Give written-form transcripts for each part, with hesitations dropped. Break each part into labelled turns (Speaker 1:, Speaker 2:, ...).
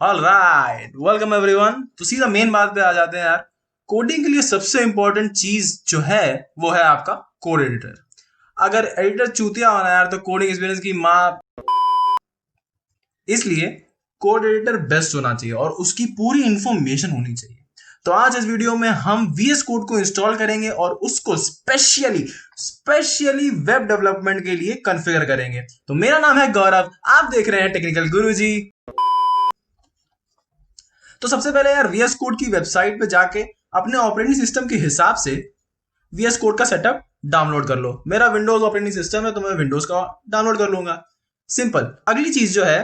Speaker 1: Alright, welcome everyone. तो सीधा main बात पे आ जाते हैं यार। कोडिंग के लिए सबसे इंपॉर्टेंट चीज जो है वो है आपका कोड एडिटर। अगर एडिटर चूतिया होना यार तो कोडिंग एक्सपीरियंस की माँ। इसलिए कोड एडिटर बेस्ट होना चाहिए और उसकी पूरी इंफॉर्मेशन होनी चाहिए। तो आज इस वीडियो में हम वीएस कोड को इंस्टॉल करेंगे और उसको स्पेशली स्पेशली वेब डेवलपमेंट के लिए कॉन्फ़िगर करेंगे। तो मेरा नाम है गौरव, आप देख रहे हैं टेक्निकल गुरुजी। तो सबसे पहले यार वीएस कोड की वेबसाइट पे जाके अपने ऑपरेटिंग सिस्टम के हिसाब से वीएस कोड का सेटअप डाउनलोड कर लो। मेरा विंडोज ऑपरेटिंग सिस्टम है तो मैं विंडोज का डाउनलोड कर लूंगा। सिंपल। अगली चीज जो है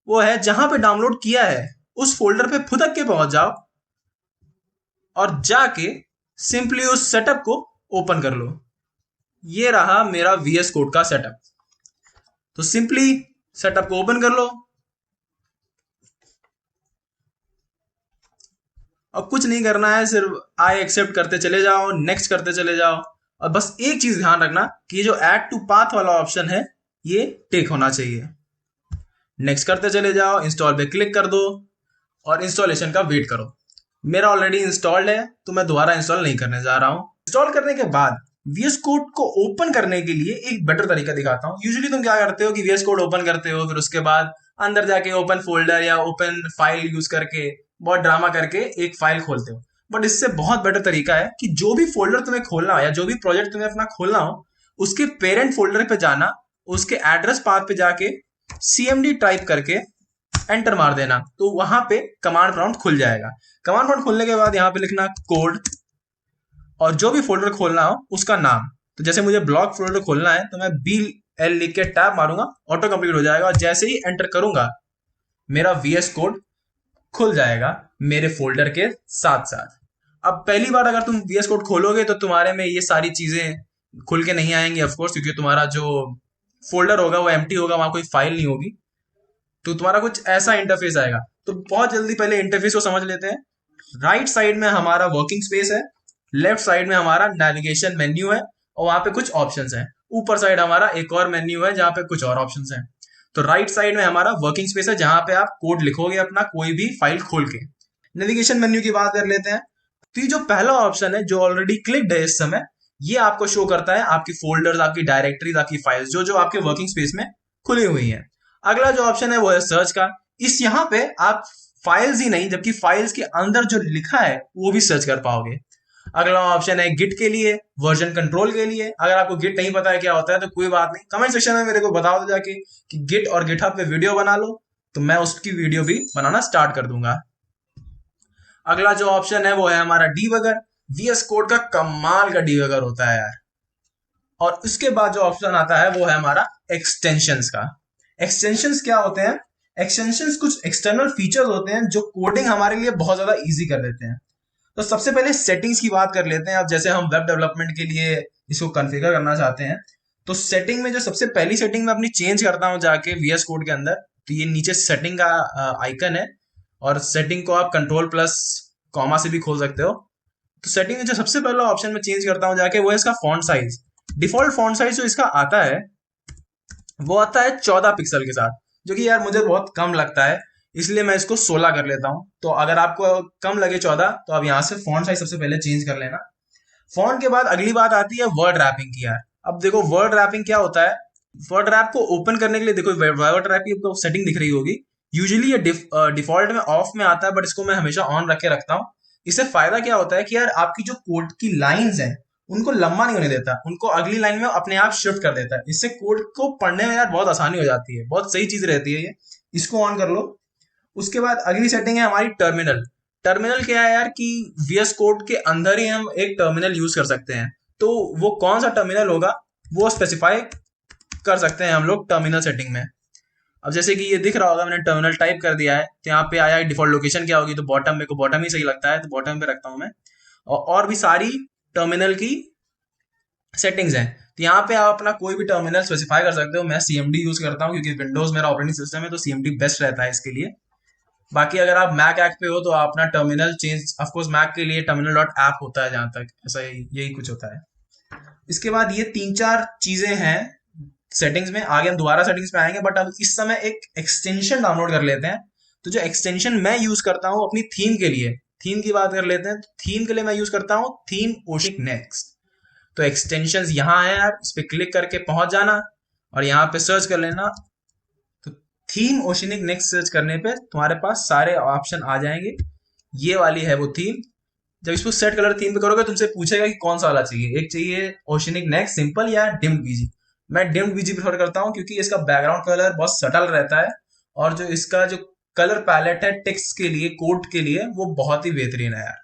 Speaker 1: वो है जहां पे डाउनलोड किया है उस फोल्डर पे फुदक के पहुंच जाओ और जाके सिंपली उस सेटअप को ओपन कर लो। ये रहा मेरा वीएस कोड का सेटअप। तो सिंपली सेटअप को ओपन कर लो और कुछ नहीं करना है, सिर्फ आई एक्सेप्ट करते चले जाओ, नेक्स्ट करते चले जाओ। और बस एक चीज ध्यान रखना कि ये जो ऐड टू पाथ वाला ऑप्शन है ये टिक होना चाहिए। नेक्स्ट करते चले जाओ, इंस्टॉल पे क्लिक कर दो और इंस्टॉलेशन का वेट करो। मेरा ऑलरेडी इंस्टॉल्ड है तो मैं दोबारा इंस्टॉल नहीं करने जा रहा हूं। इंस्टॉल करने के बाद वीएस कोड को ओपन करने के लिए एक बेटर तरीका दिखाता हूं। यूजुअली तुम क्या करते हो कि वीएस कोड ओपन करते हो, फिर उसके बाद अंदर जाके ओपन फोल्डर या ओपन फाइल यूज करके बहुत ड्रामा करके एक फाइल खोलते हो। बट इससे बहुत बेटर तरीका है कि जो भी फोल्डर तुम्हें खोलना हो या जो भी प्रोजेक्ट तुम्हें अपना खोलना हो उसके पेरेंट फोल्डर पे जाना, उसके एड्रेस पाथ पे जाके cmd टाइप करके एंटर मार देना, तो वहां पे कमांड प्रॉम्प्ट खुल जाएगा। कमांड प्रॉम्प्ट खुलने के बाद यहाँ पे लिखना कोड और जो भी फोल्डर खोलना हो उसका नाम। तो जैसे मुझे ब्लॉक फोल्डर खोलना है तो मैं BL लिख के टैब मारूंगा, ऑटो कंप्लीट हो जाएगा और जैसे ही एंटर करूंगा मेरा वीएस कोड खुल जाएगा मेरे फोल्डर के साथ साथ। अब पहली बार अगर तुम वीएस कोड खोलोगे तो तुम्हारे में ये सारी चीजें खुल के नहीं आएंगी ऑफकोर्स, क्योंकि तुम्हारा जो फोल्डर होगा वो एम्प्टी होगा, वहां कोई फाइल नहीं होगी। तो तुम्हारा कुछ ऐसा इंटरफेस आएगा। तो बहुत जल्दी पहले इंटरफेस को समझ लेते हैं। राइट साइड में हमारा वर्किंग स्पेस है, लेफ्ट साइड में हमारा नेविगेशन मेन्यू है और वहां पे कुछ ऑप्शंस हैं। ऊपर साइड हमारा एक और मेन्यू है जहां पे कुछ और ऑप्शंस हैं। तो राइट साइड में हमारा वर्किंग स्पेस है जहां पे आप कोड लिखोगे अपना कोई भी फाइल खोल के। नेविगेशन मेन्यू की बात कर लेते हैं। तो ये जो पहला ऑप्शन है जो ऑलरेडी क्लिक्ड है इस समय, ये आपको शो करता है आपकी फोल्डर्स, आपकी डायरेक्टरीज, आपकी फाइल्स जो जो आपके वर्किंग स्पेस में खुली हुई हैं। अगला जो ऑप्शन है वो है सर्च का। इस यहाँ पे आप फाइल्स ही नहीं जबकि फाइल्स के अंदर जो लिखा है वो भी सर्च कर पाओगे। अगला ऑप्शन है गिट के लिए, वर्जन कंट्रोल के लिए। अगर आपको गिट नहीं पता है क्या होता है तो कोई बात नहीं, कमेंट सेक्शन में मेरे को बता दो जाके कि गिट और गिटहब पे वीडियो बना लो, तो मैं उसकी वीडियो भी बनाना स्टार्ट कर दूंगा। अगला जो ऑप्शन है वो है हमारा डीबगर। वीएस कोड का कमाल का डीबगर होता है यार। और उसके बाद जो ऑप्शन आता है वो है हमारा एक्सटेंशंस का। एक्सटेंशंस क्या होते हैं? एक्सटेंशंस कुछ एक्सटर्नल फीचर्स होते हैं जो कोडिंग हमारे लिए बहुत ज्यादा इजी कर देते हैं। तो सबसे पहले सेटिंग्स की बात कर लेते हैं। अब जैसे हम वेब डेवलपमेंट के लिए इसको कॉन्फ़िगर करना चाहते हैं तो सेटिंग में जो सबसे पहली सेटिंग मैं अपनी चेंज करता हूं जाके वीएस कोड के अंदर, तो ये नीचे सेटिंग का आइकन है और सेटिंग को आप कंट्रोल प्लस कॉमा से भी खोल सकते हो। तो सेटिंग में जो सबसे पहला ऑप्शन मैं चेंज करता हूं जाके वो है इसका font size. Default font size जो इसका आता है वो आता है 14 पिक्सल के साथ, जो कि यार मुझे बहुत कम लगता है, इसलिए मैं इसको 16 कर लेता हूं। तो अगर आपको कम लगे 14 तो आप यहाँ से फॉन्ट साइज सबसे पहले चेंज कर लेना। फॉन्ट के बाद अगली बात आती है वर्ड रैपिंग की यार। अब देखो वर्ड रैपिंग क्या होता है। वर्ड रैप को ओपन करने के लिए देखो वर्ड रैप की आपको सेटिंग दिख रही होगी। यूजुअली ये डिफॉल्ट में ऑफ में आता है बट इसको मैं हमेशा ऑन रख के रखता हूँ। इससे फायदा क्या होता है कि यार आपकी जो कोड की लाइंस हैं उनको लंबा नहीं होने देता, उनको अगली लाइन में अपने आप शिफ्ट कर देता है। इससे कोड को पढ़ने में यार बहुत आसानी हो जाती है, बहुत सही चीज रहती है ये। इसको ऑन कर लो। उसके बाद अगली सेटिंग है हमारी टर्मिनल। टर्मिनल क्या है यार कि वीएस कोड के अंदर ही हम एक टर्मिनल यूज कर सकते हैं। तो वो कौन सा टर्मिनल होगा वो स्पेसिफाई कर सकते हैं हम लोग टर्मिनल सेटिंग में। अब जैसे कि ये दिख रहा होगा मैंने टर्मिनल टाइप कर दिया है तो यहाँ पे आया डिफॉल्ट लोकेशन क्या होगी, तो बॉटम, मेरे को बॉटम ही सही लगता है तो बॉटम पे रखता हूँ मैं। और भी सारी टर्मिनल की सेटिंग्स हैं तो यहाँ पे आप अपना कोई भी टर्मिनल स्पेसिफाई कर सकते हो। मैं CMD यूज करता हूँ क्योंकि विंडोज मेरा ऑपरेटिंग सिस्टम है तो CMD बेस्ट रहता है इसके लिए। बाकी अगर आप मैक ऐप पे हो तो आप अपना टर्मिनल चेंज, ऑफकोर्स मैक के लिए टर्मिनल डॉट ऐप होता है, जहां तक ऐसा यही कुछ होता है। इसके बाद ये तीन चार चीजें हैं सेटिंग्स में, आगे हम दोबारा सेटिंग्स पे आएंगे बट अब इस समय एक एक्सटेंशन डाउनलोड कर लेते हैं तो जो एक्सटेंशन मैं यूज करता हूँ अपनी थीम के लिए, थीम की बात कर लेते हैं, तो थीम के लिए मैं यूज करता हूँ थीम ओशिनिक नेक्स्ट। तो एक्सटेंशन यहाँ है यार, इस पे क्लिक करके पहुंच जाना और यहाँ पे सर्च कर लेना। तो थीम ओशिनिक नेक्स्ट सर्च करने पे तुम्हारे पास सारे ऑप्शन आ जाएंगे। ये वाली है वो थीम। जब इसको सेट कलर थीम पे करोगे तुमसे पूछेगा कि कौन सा वाला चाहिए, एक चाहिए ओशिनिक नेक्स्ट सिंपल या डिम्ड बीजी। मैं डिम्ड बीजी प्रेफर करता हूँ क्योंकि इसका बैकग्राउंड कलर बहुत सटल रहता है और जो इसका जो कलर पैलेट है टेक्स्ट के लिए, कोड के लिए, वो बहुत ही बेहतरीन है यार।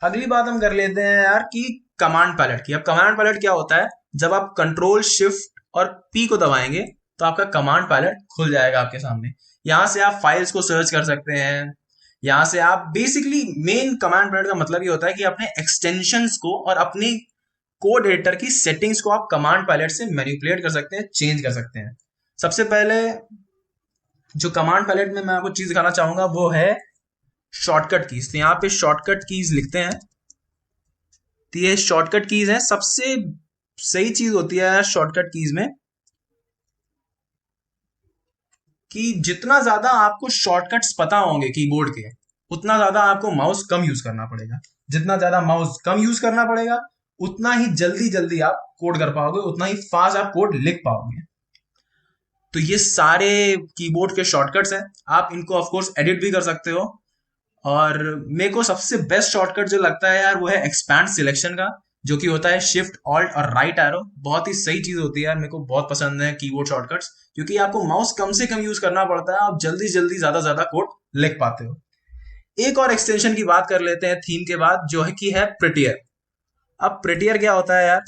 Speaker 1: अगली बात हम कर लेते हैं यार कि कमांड पैलेट की। अब कमांड पैलेट क्या होता है, जब आप कंट्रोल शिफ्ट और पी को दबाएंगे तो आपका कमांड पैलेट खुल जाएगा आपके सामने। यहां से आप फाइल्स को सर्च कर सकते हैं। यहां से आप बेसिकली मेन कमांड पैलेट का मतलब ये होता है कि अपने एक्सटेंशंस को और अपनी कोड एडिटर की सेटिंग्स को आप कमांड पैलेट से मैनिपुलेट कर सकते हैं, चेंज कर सकते हैं। सबसे पहले जो कमांड पैलेट में मैं आपको चीज दिखाना चाहूंगा वो है शॉर्टकट कीज। तो यहाँ पे शॉर्टकट कीज लिखते हैं, तो ये शॉर्टकट कीज है। सबसे सही चीज होती है शॉर्टकट कीज में कि जितना ज्यादा आपको शॉर्टकट्स पता होंगे कीबोर्ड के, उतना ज्यादा आपको माउस कम यूज करना पड़ेगा। जितना ज्यादा माउस कम यूज करना पड़ेगा उतना ही जल्दी जल्दी आप कोड कर पाओगे, उतना ही फास्ट आप कोड लिख पाओगे। तो ये सारे कीबोर्ड के शॉर्टकट्स हैं, आप इनको ऑफ कोर्स एडिट भी कर सकते हो। और मेरे को सबसे बेस्ट शॉर्टकट जो लगता है यार वो है एक्सपैंड सिलेक्शन का, जो कि होता है शिफ्ट ऑल्ट और राइट एरो। बहुत ही सही चीज होती है यार, मेरे को बहुत पसंद है कीबोर्ड शॉर्टकट्स, क्योंकि आपको माउस कम से कम यूज करना पड़ता है, आप जल्दी जल्दी ज्यादा ज्यादा कोड लिख पाते हो। एक और एक्सटेंशन की बात कर लेते हैं थीम के बाद, जो है कि है प्रिटियर। अब प्रिटियर क्या होता है यार,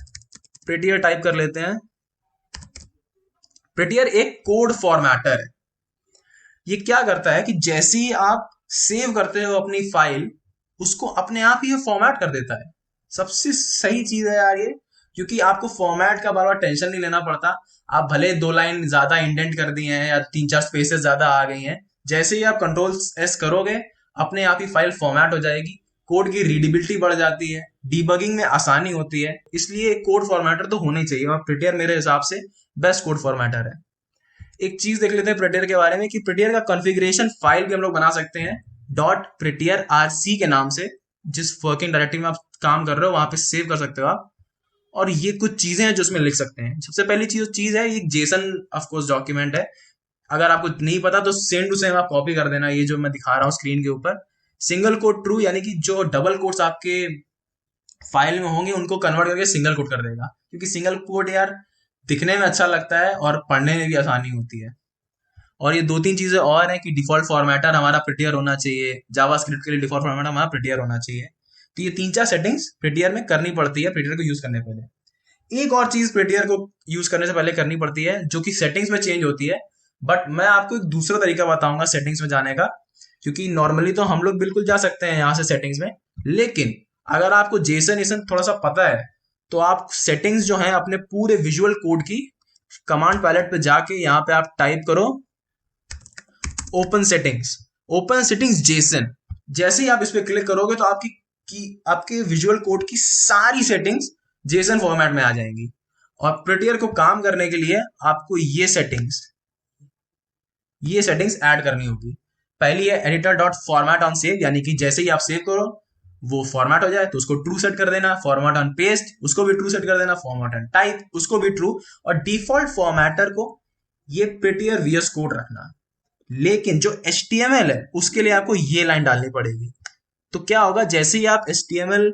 Speaker 1: प्रिटियर टाइप कर लेते हैं। प्रिटियर एक कोड फॉर्मेटर है। ये क्या करता है कि जैसे ही आप सेव करते हो अपनी फाइल, उसको अपने आप ही फॉर्मेट कर देता है। सबसे सही चीज है यार ये, क्योंकि आपको फॉर्मेट का बार बार टेंशन नहीं लेना पड़ता। आप भले 2 लाइन ज्यादा इंडेंट कर दी हैं या 3-4 स्पेसेस ज्यादा आ गई हैं, जैसे ही आप कंट्रोल एस करोगे अपने आप ही फाइल फॉर्मेट हो जाएगी। कोड की रीडेबिलिटी बढ़ जाती है, डीबगिंग में आसानी होती है। इसलिए कोड फॉर्मेटर तो होना ही चाहिए और प्रिटियर मेरे हिसाब से बेस्ट कोड फॉर्मेटर है। एक चीज देख लेते हैं प्रिटियर के बारे में कि प्रिटियर का कॉन्फ़िगरेशन फाइल भी हम लोग बना सकते हैं डॉट प्रिटियर आरसी के नाम से। जिस वर्किंग डायरेक्टरी में आप काम कर रहे हो वहां पे सेव कर सकते हो आप। और ये कुछ चीजें हैं जो उसमें लिख सकते हैं। सबसे पहली चीज है, ये जेसन ऑफ कोर्स डॉक्यूमेंट है। अगर आपको नहीं पता तो सेम टू सेम आप कॉपी कर देना, ये जो मैं दिखा रहा हूँ स्क्रीन के ऊपर। सिंगल कोट ट्रू, यानी कि जो डबल कोट्स आपके फाइल में होंगे उनको कन्वर्ट करके सिंगल कोट कर देगा, क्योंकि सिंगल कोट यार दिखने में अच्छा लगता है और पढ़ने में भी आसानी होती है। और ये 2-3 चीजें और हैं कि डिफॉल्ट फॉर्मेटर हमारा प्रिटियर होना चाहिए, जावास्क्रिप्ट के लिए डिफॉल्ट फॉर्मेटर हमारा प्रिटियर होना चाहिए। तो ये 3-4 सेटिंग्स प्रिटियर में करनी पड़ती है प्रिटियर को यूज करने पहले। एक और चीज प्रिटियर को यूज करने से पहले करनी पड़ती है जो कि सेटिंग्स में चेंज होती है, बट मैं आपको एक दूसरा तरीका बताऊंगा सेटिंग्स में जाने का। क्योंकि नॉर्मली तो हम लोग बिल्कुल जा सकते हैं यहाँ से सेटिंग्स में, लेकिन अगर आपको जेसन थोड़ा सा पता है तो आप सेटिंग्स जो है अपने पूरे विजुअल कोड की कमांड पैलेट पे जाके यहाँ पे आप टाइप करो ओपन सेटिंग्स जेसन। जैसे ही आप इस पे क्लिक करोगे तो आपके विजुअल कोड की सारी सेटिंग्स जेसन फॉर्मेट में आ जाएंगी। और प्रिटियर को काम करने के लिए आपको ये सेटिंग्स ऐड करनी होगी। पहली है editor dot format on save, यानी कि जैसे ही आप सेव करो वो फॉर्मेट हो जाए तो उसको ट्रू सेट कर देना। फॉर्मेट ऑन पेस्ट उसको भी ट्रू सेट कर देना। फॉर्मेट ऑन टाइप उसको भी ट्रू। और डिफॉल्ट फॉर्मेटर को ये प्रिटियर वीएस कोड रखना। लेकिन जो HTML है उसके लिए आपको ये लाइन डालनी पड़ेगी। तो क्या होगा, जैसे ही आप HTML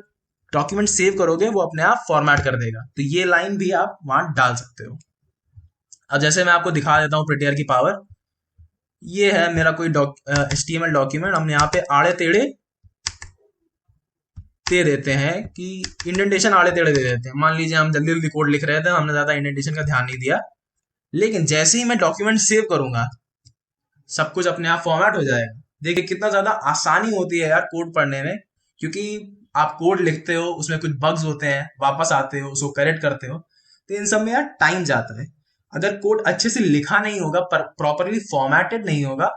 Speaker 1: डॉक्यूमेंट सेव करोगे वो अपने आप फॉर्मेट कर देगा। तो ये लाइन भी आप वहां डाल सकते हो। अब जैसे मैं आपको दिखा देता हूँ प्रिटियर की पावर। ये है मेरा कोई HTML डॉक्यूमेंट, हमने यहाँ पे आड़े टेढ़े दे देते हैं कि इंडेंटेशन आड़े टेढ़े दे देते हैं। मान लीजिए हम जल्दी जल्दी कोड लिख रहे थे, हमने ज्यादा इंडेंटेशन का ध्यान नहीं दिया, लेकिन जैसे ही मैं डॉक्यूमेंट सेव करूंगा सब कुछ अपने आप फॉर्मेट हो जाएगा। देखिए कितना ज्यादा आसानी होती है यार कोड पढ़ने में, क्योंकि आप कोड लिखते हो उसमें कुछ बग्स होते हैं, वापस आते हो उसको करेक्ट करते हो, तो इन सब में यार टाइम जाता है। अगर कोड अच्छे से लिखा नहीं होगा, प्रॉपरली फॉर्मेटेड नहीं होगा,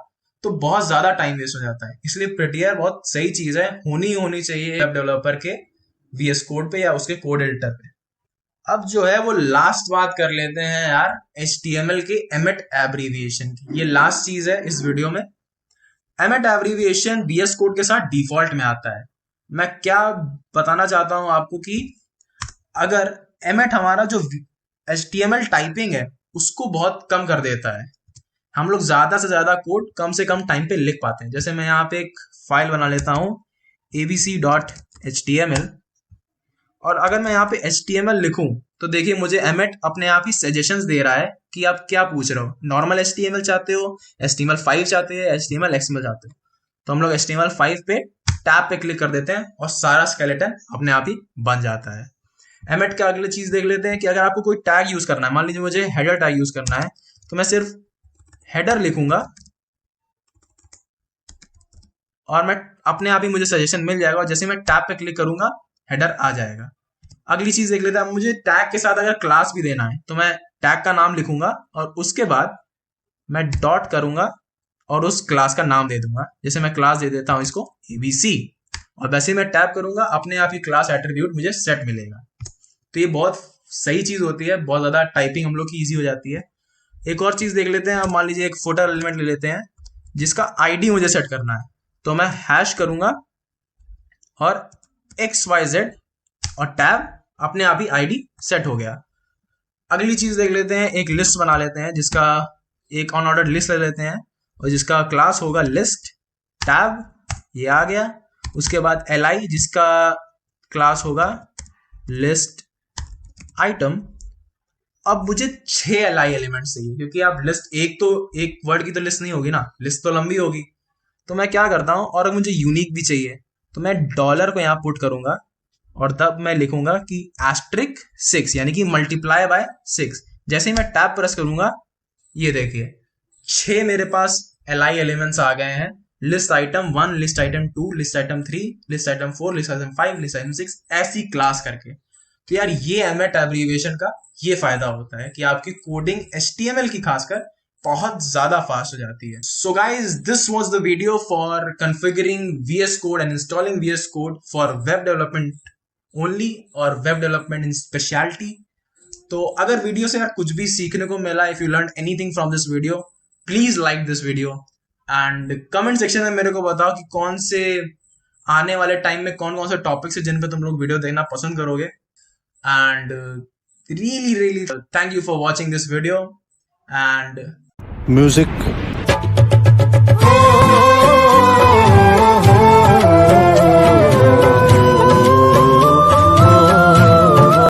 Speaker 1: तो बहुत ज्यादा टाइम वेस्ट हो जाता है। इसलिए प्रिटियर बहुत सही चीज है, होनी चाहिए वेब डेवलपर के VS कोड पे या उसके कोड एडिटर पे। अब जो है वो लास्ट बात कर लेते हैं यार HTML के एमिट एब्रीविएशन की। ये लास्ट चीज है इस वीडियो में। एमेट एब्रीविएशन VS कोड के साथ डिफॉल्ट में आता है। मैं क्या बताना चाहता हूं आपको कि अगर एमेट हमारा जो HTML टाइपिंग है उसको बहुत कम कर देता है। हम लोग ज्यादा से ज्यादा कोड कम से कम टाइम पे लिख पाते हैं। जैसे मैं यहाँ पे एक फाइल बना लेता हूँ abc.html, और अगर मैं यहाँ पे HTML लिखूं तो देखिए मुझे एमेट अपने आप ही सजेशंस दे रहा है कि आप क्या पूछ रहे हो, नॉर्मल HTML चाहते हो, HTML5 चाहते हो, HTML XML चाहते हो। तो हम लोग HTML5 पे टैब पे क्लिक कर देते हैं और सारा स्केलेटन अपने आप ही बन जाता है। एमेट का अगले चीज देख लेते हैं कि अगर आपको कोई टैग यूज करना है, मान लीजिए मुझे हेडर टैग यूज करना है, तो मैं सिर्फ हेडर लिखूंगा और मैं अपने आप ही मुझे सजेशन मिल जाएगा, और जैसे मैं टैब पे क्लिक करूंगा हेडर आ जाएगा। अगली चीज देख लेते हैं, मुझे टैग के साथ अगर क्लास भी देना है तो मैं टैग का नाम लिखूंगा और उसके बाद मैं डॉट करूंगा और उस क्लास का नाम दे दूंगा। जैसे मैं क्लास दे देता हूं इसको ABC, और वैसे ही मैं टैब करूंगा अपने आप ही क्लास एट्रीब्यूट मुझे सेट मिलेगा। तो ये बहुत सही चीज होती है, बहुत ज्यादा टाइपिंग हम लोग की ईजी हो जाती है। एक और चीज देख लेते हैं, अब मान लीजिए एक फुटर एलिमेंट ले लेते हैं जिसका ID मुझे सेट करना है, तो मैं हैश करूंगा और XYZ और टैब, अपने आप ही ID सेट हो गया। अगली चीज देख लेते हैं, एक लिस्ट बना लेते हैं जिसका एक अनऑर्डर्ड लिस्ट ले लेते हैं और जिसका क्लास होगा लिस्ट, टैब ये आ गया। उसके बाद LI जिसका क्लास होगा लिस्ट आइटम। अब मुझे 6 LI एलिमेंट चाहिए, क्योंकि आप लिस्ट एक वर्ड की तो लिस्ट नहीं होगी ना, लिस्ट तो लंबी होगी। तो मैं क्या करता हूं, और मुझे यूनिक भी चाहिए, तो मैं डॉलर को यहाँ पुट करूंगा और तब मैं लिखूंगा कि एस्ट्रिक 6 यानी कि मल्टीप्लाई बाय 6। जैसे ही मैं टैब प्रेस करूंगा ये देखिए 6 मेरे पास LI एलिमेंट्स आ गए हैं, list item 1, list item 2, list item 3, list item 4, list item 5, list item 6, ऐसी क्लास करके। तो यार ये एमेट एब्रीविएशन का ये फायदा होता है कि आपकी कोडिंग HTML की खासकर बहुत ज्यादा फास्ट हो जाती है। So guys, this was the video for configuring VS code and installing VS code for web development only और वेब डेवलपमेंट इन स्पेशलिटी। तो अगर वीडियो से यार कुछ भी सीखने को मिला, if you learn anything from this video, please like this video and comment section में मेरे को बताओ कि कौन से आने वाले टाइम में कौन कौन से टॉपिक्स है जिन पे तुम लोग वीडियो देखना पसंद करोगे। And really thank you for watching this video and
Speaker 2: music